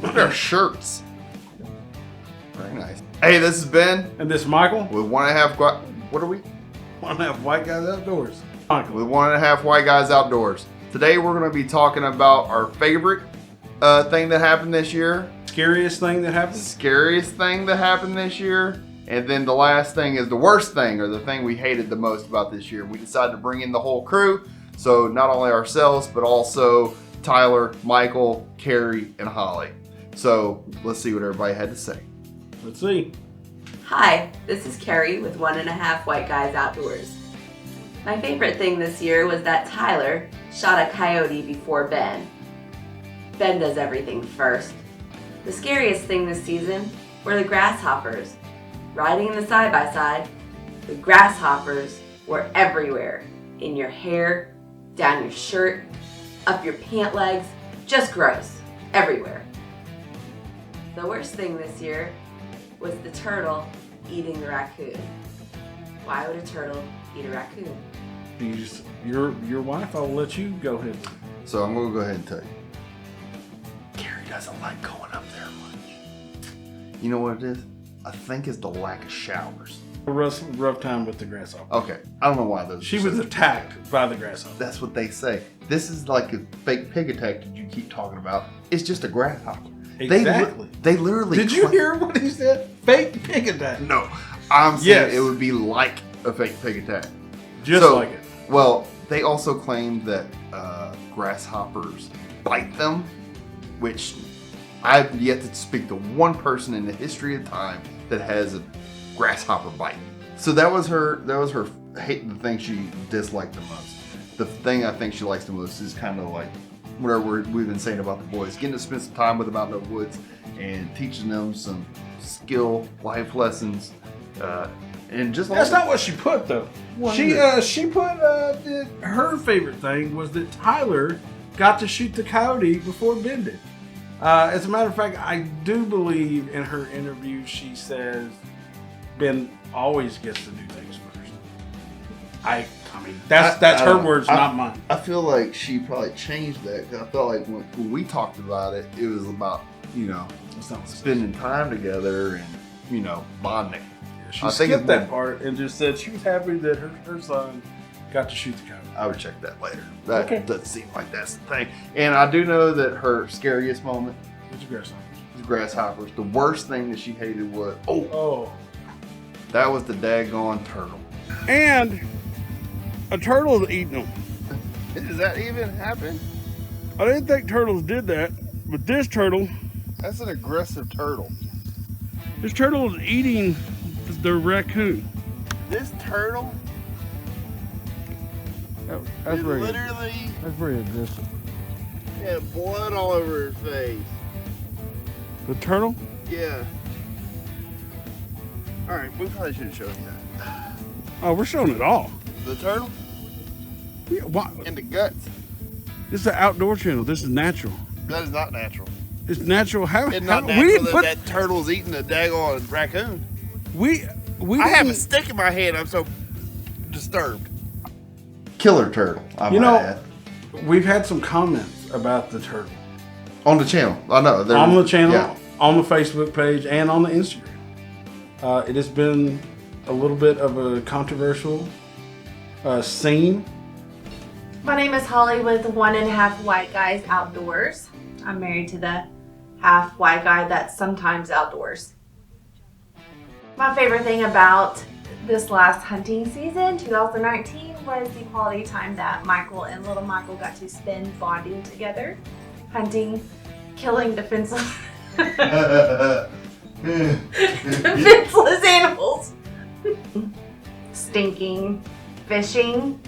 Look at our shirts. Very nice. Hey, this is Ben. And this is Michael. With 1.5. What are we? 1.5 White Guys Outdoors. Michael. With 1.5 White Guys Outdoors. Today we're going to be talking about our favorite thing that happened this year. Scariest thing that happened? Scariest thing that happened this year. And then the last thing is the worst thing, or the thing we hated the most about this year. We decided to bring in the whole crew. So not only ourselves, but also Tyler, Michael, Carrie, and Holly. So let's see what everybody had to say. Let's see. Hi, this is Carrie with 1.5 White Guys Outdoors. My favorite thing this year was that Tyler shot a coyote before Ben. Ben does everything first. The scariest thing this season were the grasshoppers. Riding in the side-by-side, the grasshoppers were everywhere. In your hair, down your shirt, up your pant legs, just gross. Everywhere. The worst thing this year was the turtle eating the raccoon. Why would a turtle eat a raccoon? Your wife, I'll let you go ahead. So I'm going to go ahead and tell you. Carrie doesn't like going up there much. You know what it is? I think it's the lack of showers. A rough time with the grasshopper. Okay, I don't know why those. She was attacked by the grasshopper. That's what they say. This is like a fake pig attack that you keep talking about. It's just a grasshopper. Exactly. They literally. Did you hear what he said? Fake pig attack. No, I'm saying it would be like a fake pig attack. Just like it. Well, they also claim that grasshoppers bite them, which I've yet to speak to one person in the history of time that has a grasshopper bite. So that was her hate, the thing she disliked the most. The thing I think she likes the most is kind of like whatever we've been saying about the boys, getting to spend some time with them out in the woods and teaching them some skill, life lessons, and just that's not what she put though. She put her favorite thing was that Tyler got to shoot the coyote before Ben did. As a matter of fact, I do believe in her interview she says Ben always gets to do things first. I mean that's her words, not mine. I feel like she probably changed that because I felt like when we talked about it, it was about spending time together and bonding. Yeah, she skipped that part and just said she was happy that her son got to shoot the coyote. I would check that later. That doesn't seem like that's the thing. And I do know that her scariest moment was the grasshoppers. The worst thing that she hated was that was the daggone turtle. And a turtle eating them. Does that even happen? I didn't think turtles did that, but this turtle. That's an aggressive turtle. This turtle is eating the raccoon. This turtle? That's very literally. That's very aggressive. Had blood all over his face. The turtle? Yeah. All right, we probably should have shown you that. Oh, we're showing it all. The turtle? Yeah, why? And the guts. This is an outdoor channel. This is natural. That is not natural. It's natural. It's not natural that turtle's eating a daggone raccoon. I have a stick in my hand. I'm so disturbed. Killer turtle. We've had some comments about the turtle on the channel. I know on the channel, on the Facebook page, and on the Instagram. It has been a little bit of a controversial scene. My name is Holly with 1.5 White Guys Outdoors. I'm married to the half white guy that's sometimes outdoors. My favorite thing about this last hunting season, 2019, was the quality time that Michael and little Michael got to spend bonding together, hunting, killing defenseless animals, stinking, fishing.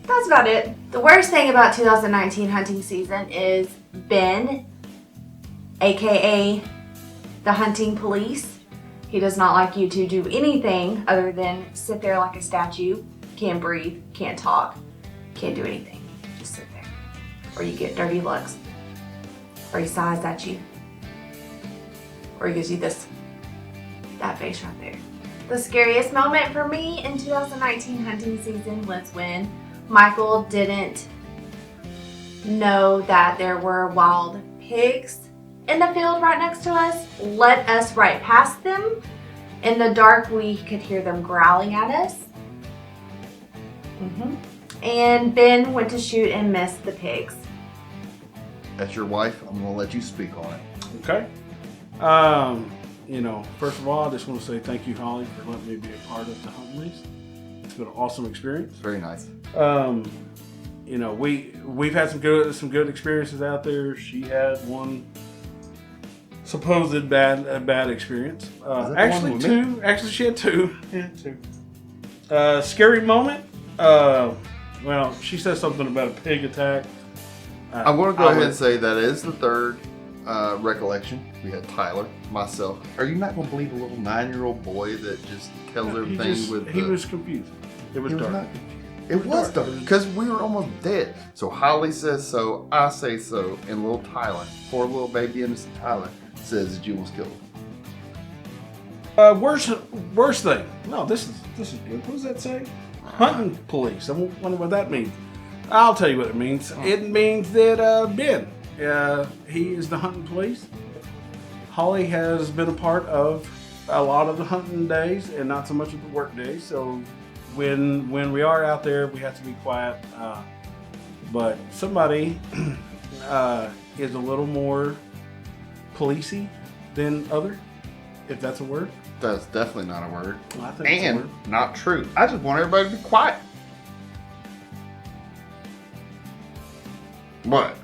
That's about it. The worst thing about 2019 hunting season is Ben, aka the hunting police. He does not like you to do anything other than sit there like a statue, can't breathe, can't talk, can't do anything. Just sit there. Or you get dirty looks. Or he sighs at you. Or he gives you that face right there. The scariest moment for me in 2019 hunting season was when Michael didn't know that there were wild pigs in the field right next to us, let us right past them. In the dark, we could hear them growling at us. And Ben went to shoot and missed the pigs. That's your wife. I'm going to let you speak on it. Okay. First of all, I just want to say thank you, Holly, for letting me be a part of the Huntley's. It's been an awesome experience. Very nice. We've had some good experiences out there. She had one supposed bad experience. Actually, two. Actually, she had two. Yeah, two. Scary moment. Well, she said something about a pig attack. I'm going to go ahead and say that is the third recollection. We had Tyler, myself. Are you not going to believe a little 9-year-old boy that just tells everything He was confused. It was dark. It was dark because we were almost dead. So Holly says so, I say so, and little Tyler, poor little baby innocent Tyler, says that you almost killed him. Worst thing. No, this is good. What does that say? Hunting police. I wonder what that means. I'll tell you what it means. It means that Ben, he is the hunting police. Holly has been a part of a lot of the hunting days and not so much of the work days. So when we are out there, we have to be quiet. But somebody is a little more policey than other, if that's a word. That's definitely not a word. Well, I think it's a word. Not true. I just want everybody to be quiet. What?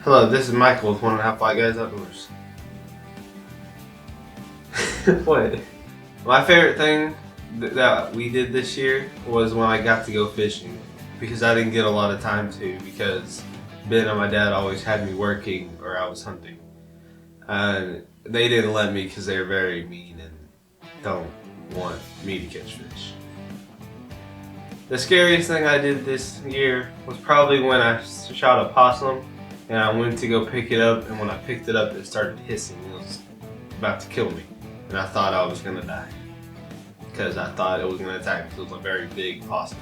Hello, this is Michael with 1.5 White Guys Outdoors. What? My favorite thing that we did this year was when I got to go fishing, because I didn't get a lot of time to, because Ben and my dad always had me working or I was hunting. They didn't let me because they're very mean and don't want me to catch fish. The scariest thing I did this year was probably when I shot a possum and I went to go pick it up, and when I picked it up it started hissing. It was about to kill me and I thought I was going to die because I thought it was going to attack me because it was a very big possum.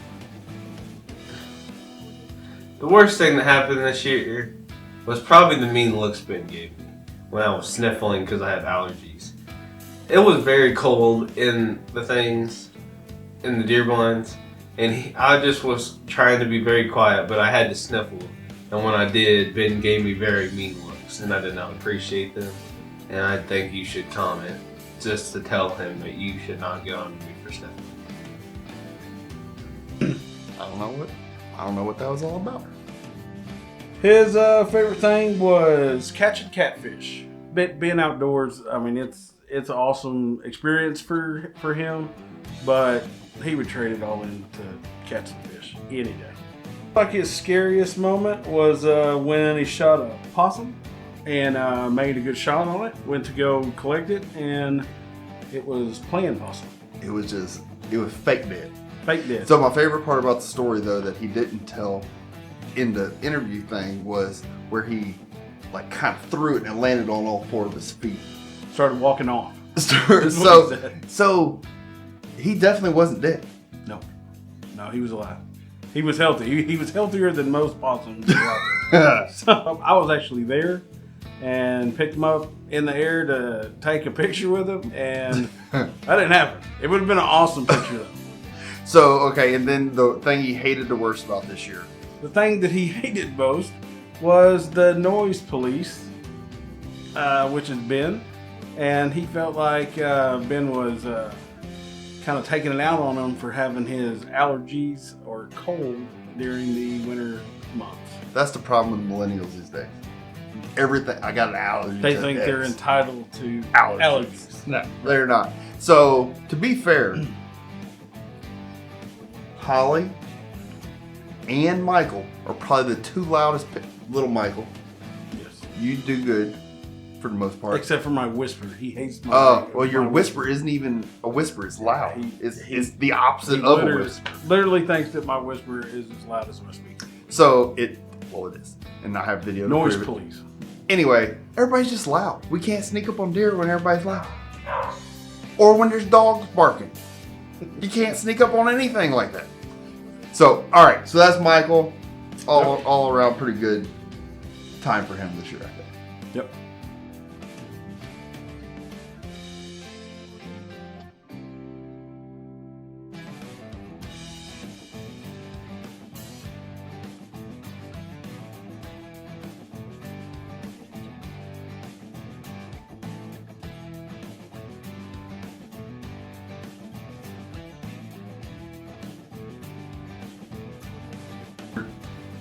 The worst thing that happened this year was probably the mean looks Ben gave me when I was sniffling because I have allergies. It was very cold in the things, in the deer blinds, and I just was trying to be very quiet, but I had to sniffle. And when I did, Ben gave me very mean looks, and I did not appreciate them. And I think you should comment just to tell him that you should not get on me for sniffling. I don't know what that was all about. His favorite thing was catching catfish. Being outdoors, I mean, it's an awesome experience for him, but he would trade it all in to catching fish any day. Like his scariest moment was when he shot a possum and made a good shot on it. Went to go collect it, and it was playing possum. It was fake dead. Fake dead. So my favorite part about the story, though, that he didn't tell in the interview thing was where he like kind of threw it and it landed on all 4 of his feet. Started walking off. So he definitely wasn't dead. No, he was alive. He was healthy. He was healthier than most possums out there. So I was actually there and picked him up in the air to take a picture with him, and that didn't happen. It would have been an awesome picture though. So, okay, and then the thing he hated the worst about this year. The thing that he hated most was the noise police, which is Ben, and he felt like Ben was kind of taking it out on him for having his allergies or cold during the winter months. That's the problem with millennials these days. Everything, I got an allergy. They think they're entitled to allergies. No, they're not. So, to be fair, Holly and Michael are probably the 2 loudest. Little Michael, yes, you do good for the most part. Except for my whisper. He hates my well, your whisper isn't even a whisper. It's loud. It's the opposite of a whisper. Literally thinks that my whisper is as loud as my speaker. So, it is. And I have video to Noise prove it. police. Anyway, everybody's just loud. We can't sneak up on deer when everybody's loud. Or when there's dogs barking. You can't sneak up on anything like that. So, all right. So that's Michael. All around pretty good time for him this year, I think. Yep.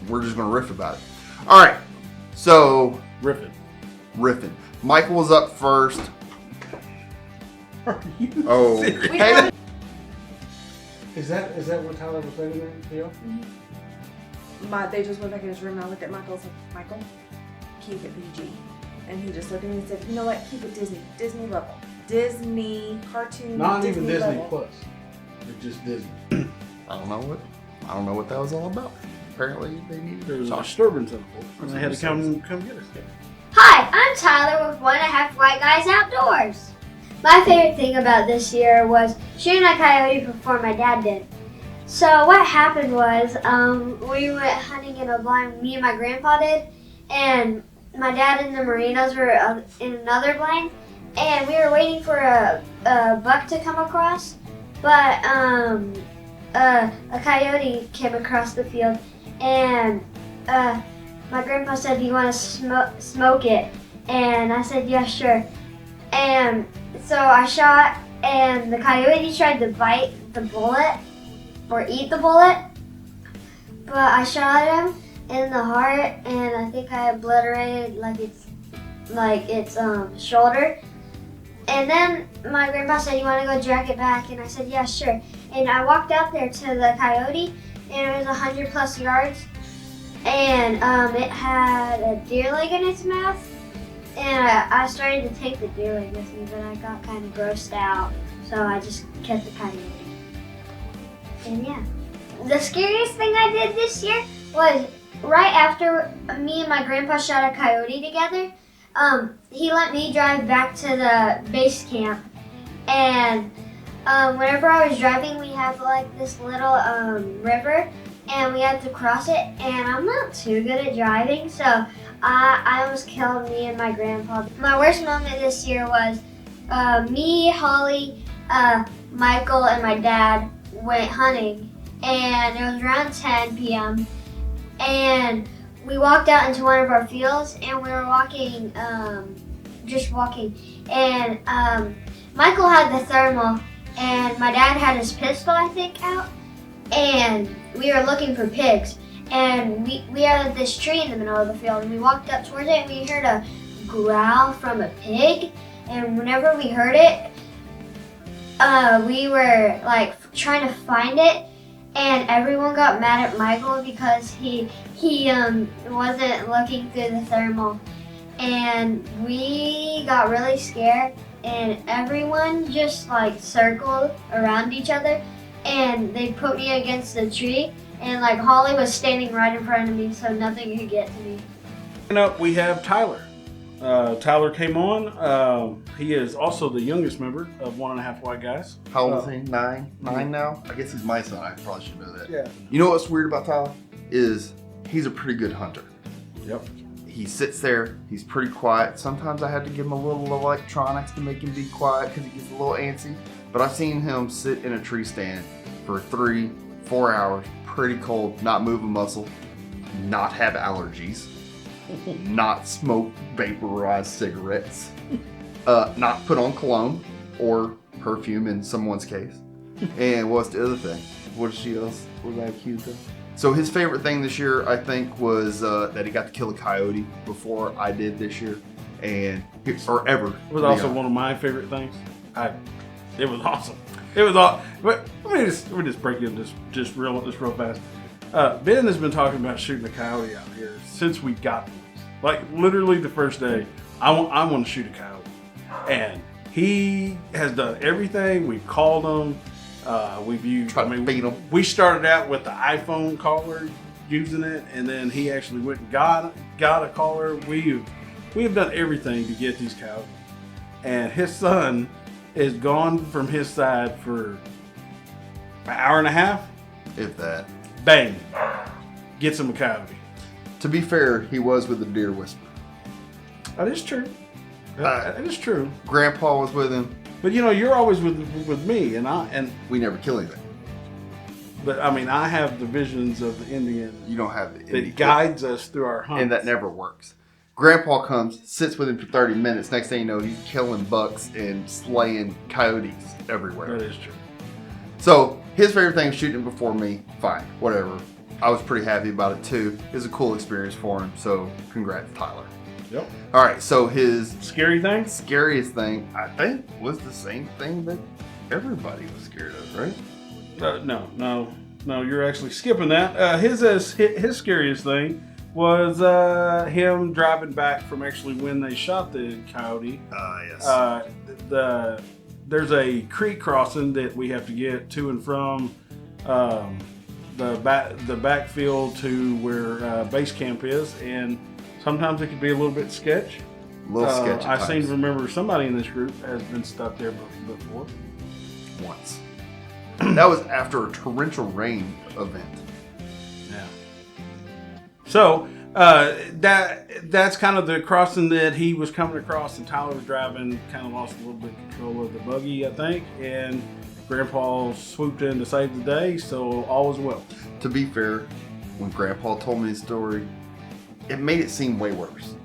We're just going to riff about it. All right. So, Riffing. Michael was up first. Are you Okay. serious? Is that what Tyler was saying there, Theo? They just went back in his room and I looked at Michael and said, Michael, keep it PG. And he just looked at me and said, you know what, keep it Disney level. Disney, cartoon, Not Disney even Disney level. Plus. It's just Disney. I don't know what that was all about. Apparently, they needed There was a disturbance in the force, and they had to come get us. Hi, I'm Tyler with 1.5 White Guys Outdoors. My favorite thing about this year was shooting a coyote before my dad did. So what happened was, we went hunting in a blind, me and my grandpa did, and my dad and the Marinos were in another blind, and we were waiting for a buck to come across, but a coyote came across the field, and my grandpa said, do you want to smoke it? And I said, yeah, sure. And so I shot, and the coyote tried to bite the bullet, or eat the bullet, but I shot him in the heart, and I think I obliterated its shoulder. And then my grandpa said, you want to go drag it back? And I said, yeah, sure. And I walked out there to the coyote, and it was 100 plus yards, and it had a deer leg in its mouth, and I started to take the deer leg with me, but I got kind of grossed out, so I just kept the coyote. And yeah, the scariest thing I did this year was right after me and my grandpa shot a coyote together, he let me drive back to the base camp, and whenever I was driving, we have like this little river, and we had to cross it, and I'm not too good at driving, so I almost killed me and my grandpa. My worst moment this year was me, Holly, Michael, and my dad went hunting, and it was around 10 p.m. and we walked out into one of our fields, and we were walking, just walking, and Michael had the thermal, and my dad had his pistol, I think, out, and we were looking for pigs, and we had this tree in the middle of the field, and we walked up towards it, and we heard a growl from a pig, and whenever we heard it, we were like trying to find it, and everyone got mad at Michael because he wasn't looking through the thermal, and we got really scared, and everyone just like circled around each other, and they put me against the tree, and like Holly was standing right in front of me, so nothing could get to me. And up we have Tyler. Tyler came on. He is also the youngest member of 1.5 White Guys. How old is he? Nine now? I guess he's my son. I probably should know that. Yeah. You know what's weird about Tyler? Is he's a pretty good hunter. Yep. He sits there. He's pretty quiet. Sometimes I have to give him a little electronics to make him be quiet because he gets a little antsy. But I've seen him sit in a tree stand for 3-4 hours, pretty cold, not move a muscle, not have allergies, not smoke vaporized cigarettes, not put on cologne or perfume in someone's case. And what's the other thing? What else was I accused of? So his favorite thing this year, I think, was that he got to kill a coyote before I did this year, and or ever. It was also one of my favorite things. It was awesome. It was all. But let me just break in just real fast. Ben has been talking about shooting a coyote out here since we got this. Like literally the first day, I want to shoot a coyote, and he has done everything. We've called him. We've used. Beat him. We started out with the iPhone caller, using it, and then he actually went and got a caller. We have done everything to get these coyotes, and his son is gone from his side for an hour and a half. If that. bang, gets him a coyote. To be fair, he was with the deer whisperer. That is true. That is true. Grandpa was with him. But you're always with me, and We never kill anything. but I mean, I have the visions of the Indian You don't have the that guides us through our hunts. and that never works. Grandpa comes, sits with him for 30 minutes. Next thing you know, he's killing bucks and slaying coyotes everywhere. That is true. So his favorite thing was shooting before me. Fine, whatever. I was pretty happy about it too. It was a cool experience for him. So congrats, Tyler. Yep. All right. So his Scary things? scariest thing, I think, was the same thing that everybody was scared of, right? No. You're actually skipping that. His scariest thing was him driving back from actually when they shot the coyote. Yes. There's a creek crossing that we have to get to and from the backfield to where base camp is, and sometimes it can be a little bit sketch. A little sketchy. I seem to remember somebody in this group has been stuck there before. Once. That was after a torrential rain event. Yeah. So that's kind of the crossing that he was coming across, and Tyler was driving, kind of lost a little bit of control of the buggy, I think, and Grandpa swooped in to save the day, so all was well. To be fair, when Grandpa told me the story, it made it seem way worse.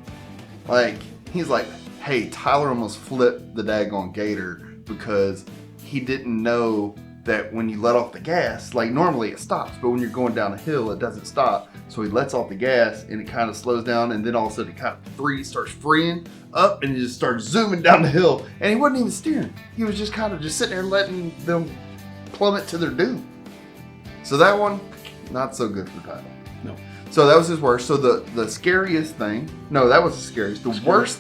Like, he's like, hey, Tyler almost flipped the daggone gator because he didn't know that when you let off the gas, like normally it stops, but when you're going down a hill, it doesn't stop. So he lets off the gas and it kind of slows down, and then all of a sudden it kind of starts freeing up, and he just starts zooming down the hill, and he wasn't even steering. He was just kind of just sitting there letting them plummet to their doom. So that one, not so good for Tyler. No. So that was his worst. So the scariest thing, no, that was the scariest. The worst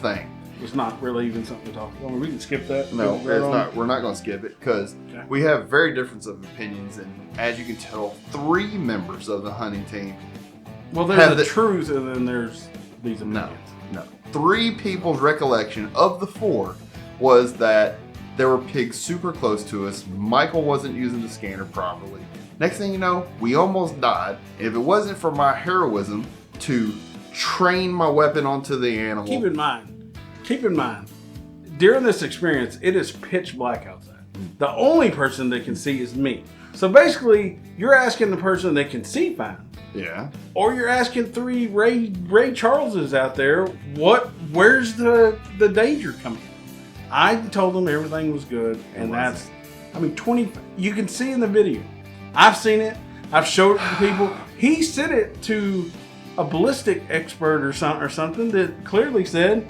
thing. It's not really even something to talk about. We can skip that. No, it's not. We're not going to skip it because we have very difference of opinions, and as you can tell, 3 members of the hunting team. Well, there's the truth, and then there's these opinions. No. 3 people's recollection of the 4 was that there were pigs super close to us. Michael wasn't using the scanner properly. Next thing you know, we almost died. And if it wasn't for my heroism to train my weapon onto the animal. Keep in mind, during this experience, it is pitch black outside. The only person that can see is me. So basically, you're asking the person that can see fine. Yeah. Or you're asking 3 Ray Charleses out there, where's the danger coming from? I told them everything was good, and that's, 20, you can see in the video. I've seen it. I've showed it to people. He sent it to a ballistic expert or something that clearly said,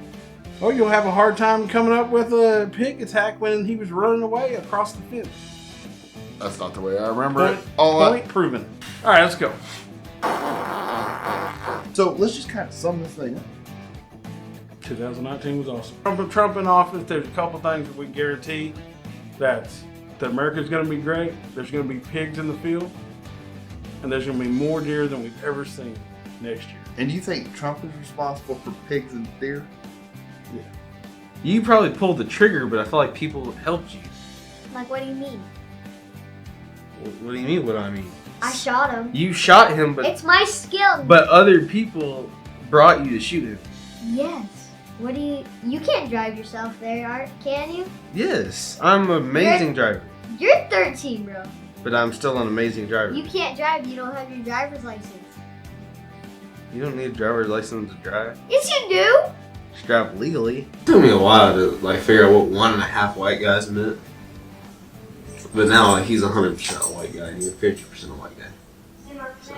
oh, you'll have a hard time coming up with a pig attack when he was running away across the fence. That's not the way I remember it. Point proven. All right, let's go. So let's just kind of sum this thing up. 2019 was awesome. Trump in office, there's a couple things that we guarantee. That America's going to be great. There's going to be pigs in the field. And there's going to be more deer than we've ever seen next year. And do you think Trump is responsible for pigs and deer? Yeah. You probably pulled the trigger, but I feel like people helped you. Like, what do you mean? What do you mean, what do I mean? I shot him. You shot him, but... It's my skill. But other people brought you to shoot him. Yes. What do you... You can't drive yourself there, Art, can you? Yes. I'm an amazing driver. You're 13, bro. But I'm still an amazing driver. You can't drive. You don't have your driver's license. You don't need a driver's license to drive. Yes, you do. Just drive legally. It took me a while to figure out what 1.5 white guys meant. But now he's 100% a white guy and you're 50% a white guy. So